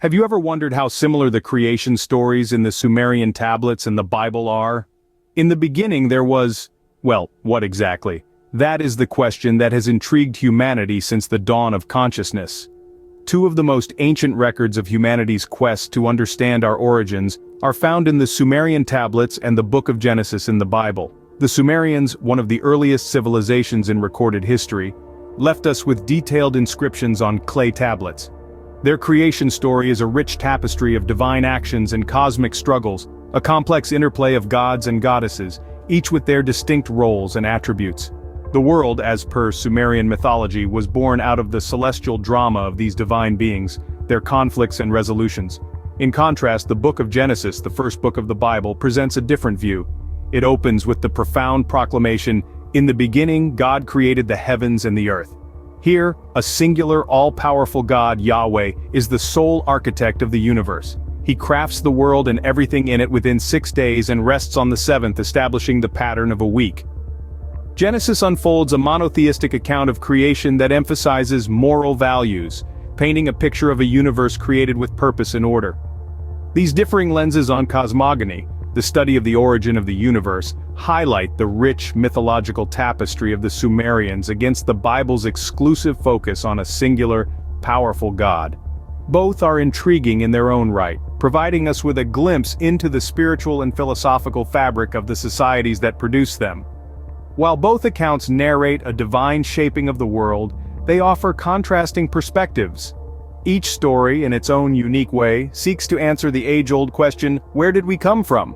Have you ever wondered how similar the creation stories in the Sumerian Tablets and the Bible are? In the beginning there was, well, what exactly? That is the question that has intrigued humanity since the dawn of consciousness. Two of the most ancient records of humanity's quest to understand our origins are found in the Sumerian Tablets and the Book of Genesis in the Bible. The Sumerians, one of the earliest civilizations in recorded history, left us with detailed inscriptions on clay tablets. Their creation story is a rich tapestry of divine actions and cosmic struggles, a complex interplay of gods and goddesses, each with their distinct roles and attributes. The world, as per Sumerian mythology, was born out of the celestial drama of these divine beings, their conflicts and resolutions. In contrast, the Book of Genesis, the first book of the Bible, presents a different view. It opens with the profound proclamation, "In the beginning, God created the heavens and the earth." Here, a singular, all-powerful God, Yahweh, is the sole architect of the universe. He crafts the world and everything in it within 6 days and rests on the seventh, establishing the pattern of a week. Genesis unfolds a monotheistic account of creation that emphasizes moral values, painting a picture of a universe created with purpose and order. These differing lenses on cosmogony, the study of the origin of the universe, highlight the rich mythological tapestry of the Sumerians against the Bible's exclusive focus on a singular, powerful God. Both are intriguing in their own right, providing us with a glimpse into the spiritual and philosophical fabric of the societies that produce them. While both accounts narrate a divine shaping of the world, they offer contrasting perspectives. Each story, in its own unique way, seeks to answer the age-old question, where did we come from?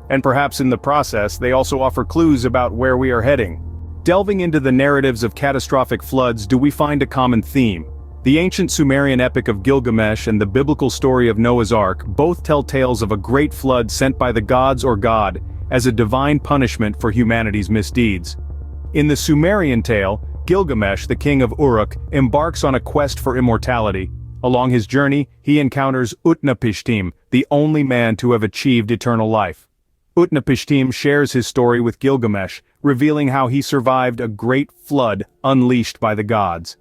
And perhaps in the process, they also offer clues about where we are heading. Delving into the narratives of catastrophic floods, do we find a common theme? The ancient Sumerian epic of Gilgamesh and the biblical story of Noah's Ark both tell tales of a great flood sent by the gods or God as a divine punishment for humanity's misdeeds. In the Sumerian tale, Gilgamesh, the king of Uruk, embarks on a quest for immortality. Along his journey, he encounters Utnapishtim, the only man to have achieved eternal life. Utnapishtim shares his story with Gilgamesh, revealing how he survived a great flood unleashed by the gods.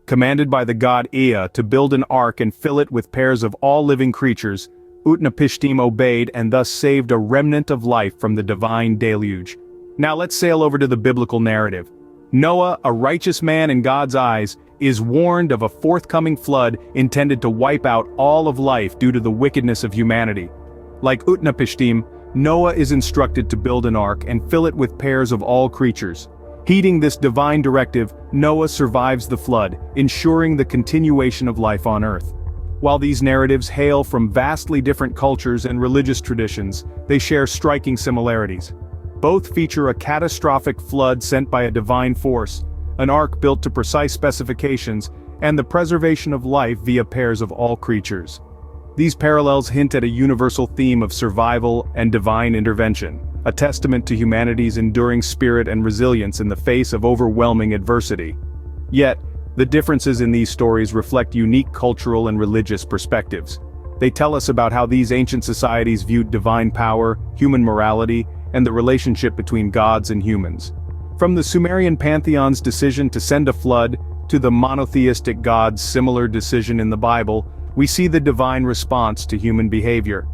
Commanded by the god Ea to build an ark and fill it with pairs of all living creatures, Utnapishtim obeyed and thus saved a remnant of life from the divine deluge. Now let's sail over to the biblical narrative. Noah, a righteous man in God's eyes, is warned of a forthcoming flood intended to wipe out all of life due to the wickedness of humanity. Like Utnapishtim, Noah is instructed to build an ark and fill it with pairs of all creatures. Heeding this divine directive, Noah survives the flood, ensuring the continuation of life on earth. While these narratives hail from vastly different cultures and religious traditions, they share striking similarities. Both feature a catastrophic flood sent by a divine force, an ark built to precise specifications, and the preservation of life via pairs of all creatures. These parallels hint at a universal theme of survival and divine intervention, a testament to humanity's enduring spirit and resilience in the face of overwhelming adversity. Yet, the differences in these stories reflect unique cultural and religious perspectives. They tell us about how these ancient societies viewed divine power, human morality, and the relationship between gods and humans. From the Sumerian Pantheon's decision to send a flood, to the monotheistic God's similar decision in the Bible, we see the divine response to human behavior.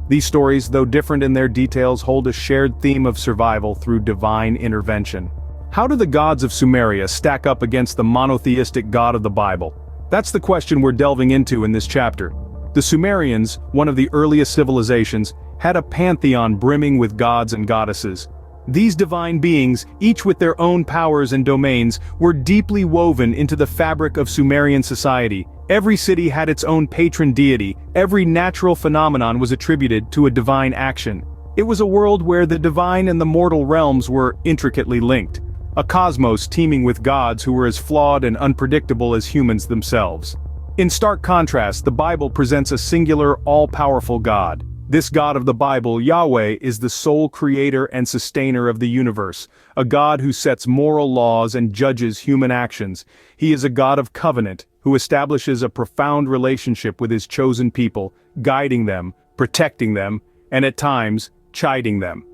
These stories, though different in their details, hold a shared theme of survival through divine intervention. How do the gods of Sumeria stack up against the monotheistic God of the Bible? That's the question we're delving into in this chapter. The Sumerians, one of the earliest civilizations, had a pantheon brimming with gods and goddesses. These divine beings, each with their own powers and domains, were deeply woven into the fabric of Sumerian society. Every city had its own patron deity, every natural phenomenon was attributed to a divine action. It was a world where the divine and the mortal realms were intricately linked. A cosmos teeming with gods who were as flawed and unpredictable as humans themselves. In stark contrast, the Bible presents a singular, all-powerful God. This God of the Bible, Yahweh, is the sole creator and sustainer of the universe, a God who sets moral laws and judges human actions. He is a God of covenant, who establishes a profound relationship with his chosen people, guiding them, protecting them, and at times, chiding them.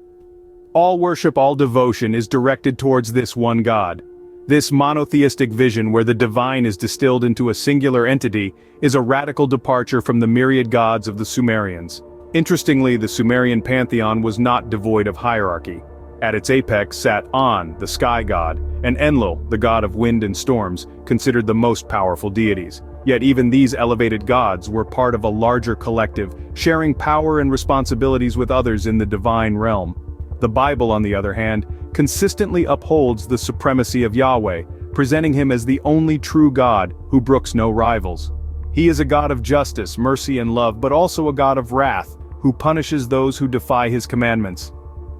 All worship, all devotion is directed towards this one God. This monotheistic vision where the divine is distilled into a singular entity is a radical departure from the myriad gods of the Sumerians. Interestingly, the Sumerian Pantheon was not devoid of hierarchy. At its apex sat An, the sky god, and Enlil, the god of wind and storms, considered the most powerful deities. Yet even these elevated gods were part of a larger collective, sharing power and responsibilities with others in the divine realm. The Bible, on the other hand, consistently upholds the supremacy of Yahweh, presenting him as the only true God who brooks no rivals. He is a God of justice, mercy and love, but also a God of wrath, who punishes those who defy his commandments.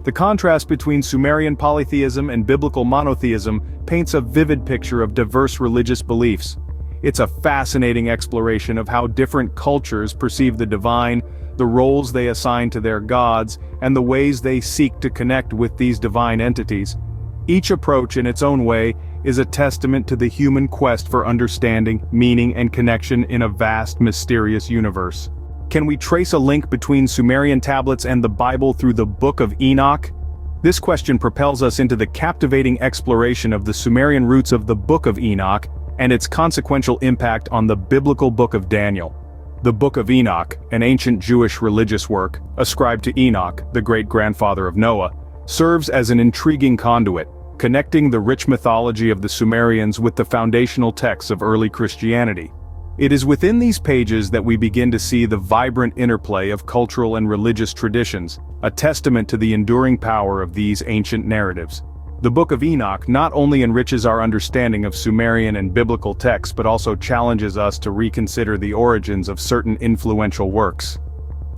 The contrast between Sumerian polytheism and biblical monotheism paints a vivid picture of diverse religious beliefs. It's a fascinating exploration of how different cultures perceive the divine, the roles they assign to their gods, and the ways they seek to connect with these divine entities. Each approach in its own way is a testament to the human quest for understanding, meaning, and connection in a vast, mysterious universe. Can we trace a link between Sumerian tablets and the Bible through the Book of Enoch? This question propels us into the captivating exploration of the Sumerian roots of the Book of Enoch and its consequential impact on the biblical Book of Daniel. The Book of Enoch, an ancient Jewish religious work, ascribed to Enoch, the great-grandfather of Noah, serves as an intriguing conduit, connecting the rich mythology of the Sumerians with the foundational texts of early Christianity. It is within these pages that we begin to see the vibrant interplay of cultural and religious traditions, a testament to the enduring power of these ancient narratives. The Book of Enoch not only enriches our understanding of Sumerian and biblical texts but also challenges us to reconsider the origins of certain influential works.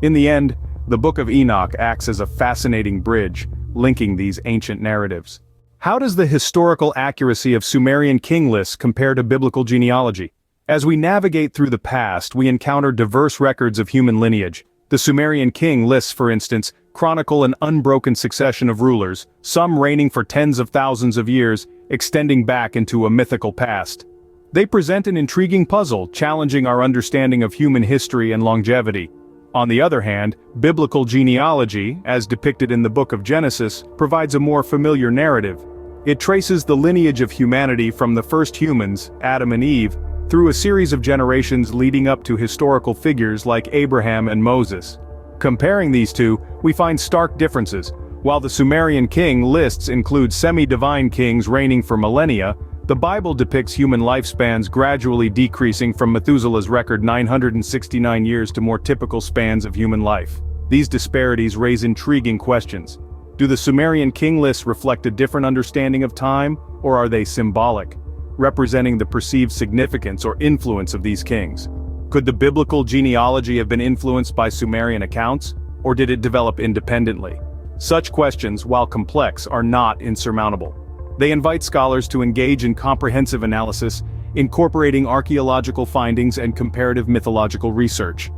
In the end, the Book of Enoch acts as a fascinating bridge, linking these ancient narratives. How does the historical accuracy of Sumerian king lists compare to biblical genealogy? As we navigate through the past, we encounter diverse records of human lineage. The Sumerian king lists, for instance, chronicle an unbroken succession of rulers, some reigning for tens of thousands of years, extending back into a mythical past. They present an intriguing puzzle, challenging our understanding of human history and longevity. On the other hand, biblical genealogy, as depicted in the book of Genesis, provides a more familiar narrative. It traces the lineage of humanity from the first humans, Adam and Eve, through a series of generations leading up to historical figures like Abraham and Moses. Comparing these two, we find stark differences. While the Sumerian king lists include semi-divine kings reigning for millennia, the Bible depicts human lifespans gradually decreasing from Methuselah's record 969 years to more typical spans of human life. These disparities raise intriguing questions. Do the Sumerian king lists reflect a different understanding of time, or are they symbolic, representing the perceived significance or influence of these kings? Could the biblical genealogy have been influenced by Sumerian accounts, or did it develop independently? Such questions, while complex, are not insurmountable. They invite scholars to engage in comprehensive analysis, incorporating archaeological findings and comparative mythological research.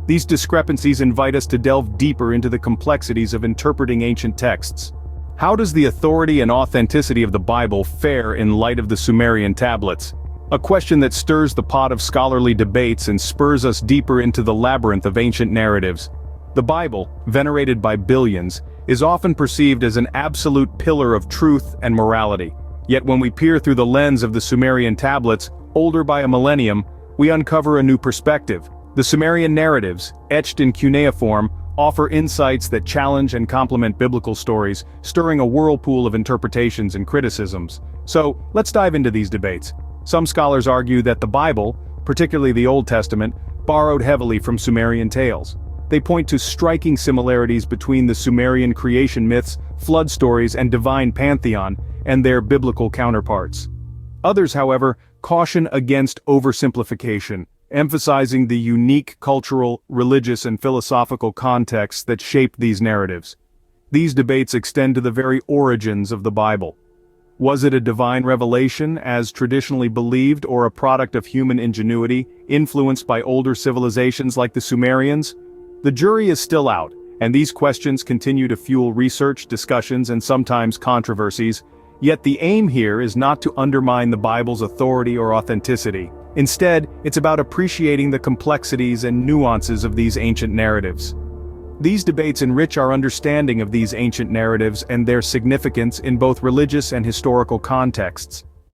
These discrepancies invite us to delve deeper into the complexities of interpreting ancient texts. How does the authority and authenticity of the Bible fare in light of the Sumerian tablets? A question that stirs the pot of scholarly debates and spurs us deeper into the labyrinth of ancient narratives. The Bible, venerated by billions, is often perceived as an absolute pillar of truth and morality. Yet when we peer through the lens of the Sumerian tablets, older by a millennium, we uncover a new perspective. The Sumerian narratives, etched in cuneiform, offer insights that challenge and complement biblical stories, stirring a whirlpool of interpretations and criticisms. So, let's dive into these debates. Some scholars argue that the Bible, particularly the Old Testament, borrowed heavily from Sumerian tales. They point to striking similarities between the Sumerian creation myths, flood stories, and divine pantheon, and their biblical counterparts. Others, however, caution against oversimplification, emphasizing the unique cultural, religious, and philosophical contexts that shape these narratives. These debates extend to the very origins of the Bible. Was it a divine revelation, as traditionally believed, or a product of human ingenuity, influenced by older civilizations like the Sumerians? The jury is still out, and these questions continue to fuel research, discussions, and sometimes controversies. Yet the aim here is not to undermine the Bible's authority or authenticity. Instead, it's about appreciating the complexities and nuances of these ancient narratives. These debates enrich our understanding of these ancient narratives and their significance in both religious and historical contexts.